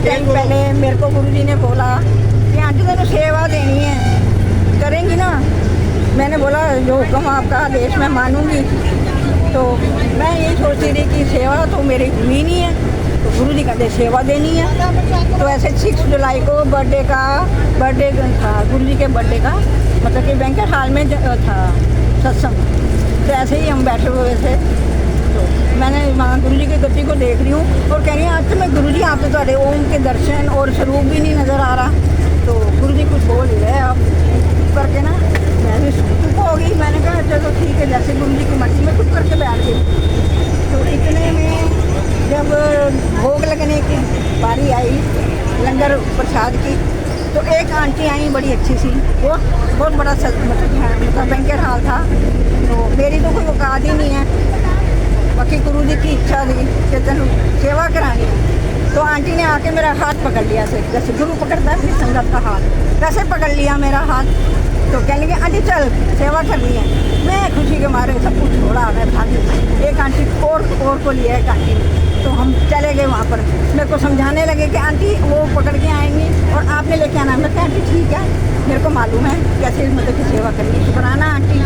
Time पहले मेरे को गुरुजी ने बोला कि आंटी तेरे सेवा देनी है, करेंगी ना। मैंने बोला जो हुक्म आपका आदेश मैं मानूंगी। तो मैं यही सोचती रही कि सेवा तो मेरी हुई नहीं है, तो गुरुजी कहते सेवा देनी है। तो ऐसे 6 जुलाई को बर्थडे था गुरुजी के बर्थडे का, मतलब कि बैंकेट हॉल में था सत्संग। तो ऐसे ही हम बैठे हुए थे, तो मैंने वहाँ गुरुजी की गति को देख रही हूँ और कह रही हूँ आज तो मैं गुरुजी आप तो थोड़े ओम के दर्शन और स्वरूप भी नहीं नज़र आ रहा। तो गुरुजी कुछ बोल ही रहे अब करके ना, मैं भी चुप हो गई। मैंने कहा चलो ठीक है, जैसे गुरुजी की मर्जी में चुप करके बैठ गई। तो इतने में जब भोग लगने की बारी आई लंगर प्रसाद की, तो एक आंटी आई बड़ी अच्छी सी, वो बहुत बड़ा मतलब बैंकेट हॉल था। तो मेरी तो कोई औकात ही नहीं है, बाकी गुरुजी की इच्छा थी कि तेन सेवा करानी है। तो आंटी ने आके मेरा हाथ पकड़ लिया, से जैसे गुरु पकड़ता है अपनी संगत का हाथ, वैसे पकड़ लिया मेरा हाथ। तो कहने लगे आंटी चल सेवा करनी है। मैं खुशी के मारे सब कुछ छोड़ा, मैं भागी। एक आंटी और को लिया एक आंटी ने, तो हम चले गए वहाँ पर। मेरे को समझाने लगे कि आंटी वो पकड़ के आएंगी और आपने लेके आना। मैं कहा आंटी ठीक है, मेरे को मालूम है कैसे मतलब की सेवा करनी, शुक्राना आंटी।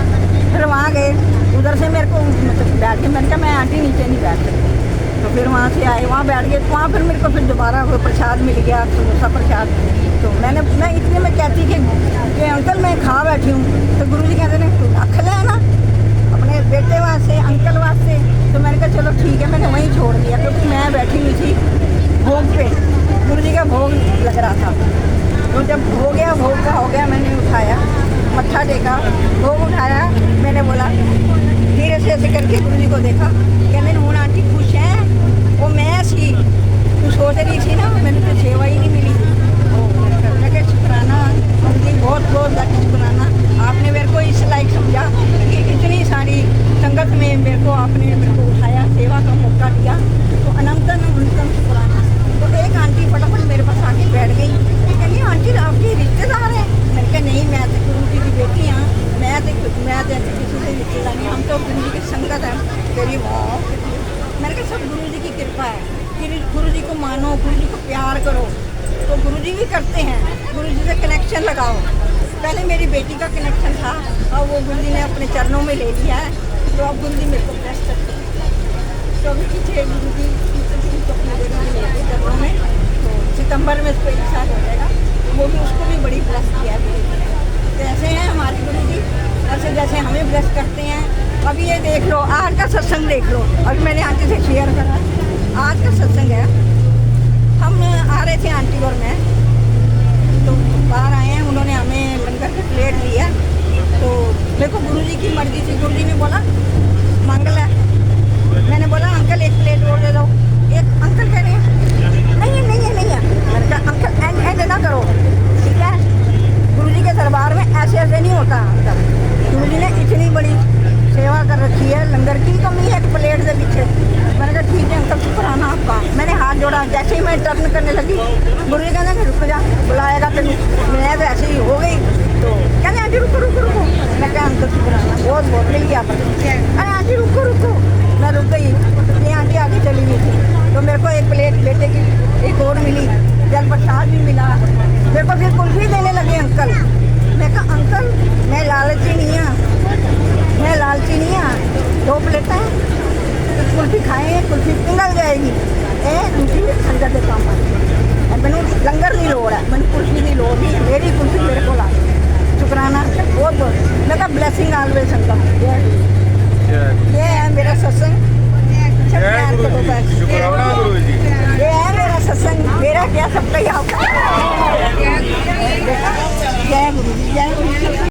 फिर वहाँ गए, उधर से मेरे को मतलब बैठ के मैंने कहा मैं आंटी नीचे नहीं बैठ सकती। तो फिर वहाँ से आए, वहाँ बैठ गए। तो वहाँ फिर मेरे को फिर दोबारा वो प्रसाद मिल गया, समोसा प्रसाद। तो मैं इतने में कहती कि अंकल मैं खा बैठी हूँ। तो गुरुजी कहते हैं तू रख ले ना अपने बेटे वास्ते, अंकल वास्ते। तो मैंने कहा चलो ठीक है, मैंने वहीं छोड़ दिया, क्योंकि मैं बैठी हुई थी भोग पे, गुरुजी का भोग लग रहा था। तो जब हो गया, भोग का हो गया, मैंने उठाया, मत्था टेका, भोग उठाया। मैंने बोला धीरे से ऐसे करके गुरुजी को देखा, कहने हूँ आंटी खुश है, वो मैं सी तू सोच रही थी ना, मैंने तो सेवा ही नहीं मिली। मैं शुक्राना उनकी बहुत बहुत शुक्राना, आपने मेरे को इस लायक समझा कि इतनी सारी संगत में मेरे को उठाया, सेवा का मौका दिया। तो अनंतन शुक्राना। तो एक आंटी फटाफट मेरे पास आके बैठ गई, कहनी आंटी आपके रिश्तेदार हैं? मैंने कहा नहीं, मैं तो गुरु जी की बेटी हाँ, मैं तो किसी से रिश्तेदार नहीं, हम तो गुरु जी की संगत है। तेरी वाह, मैंने कहा सब गुरु जी की कृपा है, गुरु जी को मानो, गुरु जी को प्यार करो। तो गुरु जी भी करते हैं, गुरु जी से कनेक्शन लगाओ। पहले मेरी बेटी का कनेक्शन था, और वो गुरु जी ने अपने चरणों में ले लिया है। तो अब गुरु जी मेरे को ब्लेस करते हैं। तो अभी पीछे गुरु जी को अपने जगह में लेते चरणों में। तो सितंबर में इसको 1 साल हो जाएगा, वो भी उसको भी बड़ी ब्लेस किया है। तो ऐसे हैं हमारे गुरु जी, ऐसे जैसे हमें ब्लेस करते हैं। अभी ये देख लो, आज का सत्संग देख लो, अभी मैंने आंटी से शेयर करा, आज का सत्संग है। हम आ रहे थे आंटी और मैं, तो बाहर आए हैं, उन्होंने हमें लंगर की प्लेट लिया। तो मेरे को गुरुजी की मर्जी थी, गुरुजी ने बोला मंगल है। मैंने बोला अंकल एक प्लेट और दे दो। एक अंकल कह रहे हैं नहीं है। मैंने कहा अंकल एंड ना करो, ठीक है, गुरुजी के दरबार में ऐसे नहीं होता। अंकल गुरुजी ने इतनी बड़ी सेवा कर रखी है, लंगर की कमी है एक प्लेट से पीछे। मैंने कहा ठीक है अंकल शुक्राना आपका। मैंने हाथ जोड़ा, जैसे ही मैं टर्न करने लगी गुरुजी कहने रुक जा, बुलाएगा तेन। मैं तो ऐसे ही हो गई। तो कहते आंटी रुको। मैं कहा अंकल शुक्राना बहुत मिल गया। अरे आंटी रुको। मैं रुक गई, ये आंटी आगे चली गई थी। तो मेरे को एक प्लेट बेटे की एक और मिली, जल प्रसाद भी मिला। मेरे को फिर कुल्फी देने लगे अंकल। मैं कहा अंकल मैं लालची नहीं हाँ, 2 प्लेटें कुल्फी खाएँ, कुल्फी पिघल जाएगी, दूसरी संगत के काम आएगी। मैंने लंगर की लोड़ है, मैंने कुल्फी की लोड़ नहीं, मेरी कुल्फी मेरे को ला। शुक्राना बहुत। मैं कहा ब्लेसिंग ऑलवेज अंकल। ये है मेरा सत्संग। ये है मेरा सत्संग, मेरा क्या सबका ही आपका।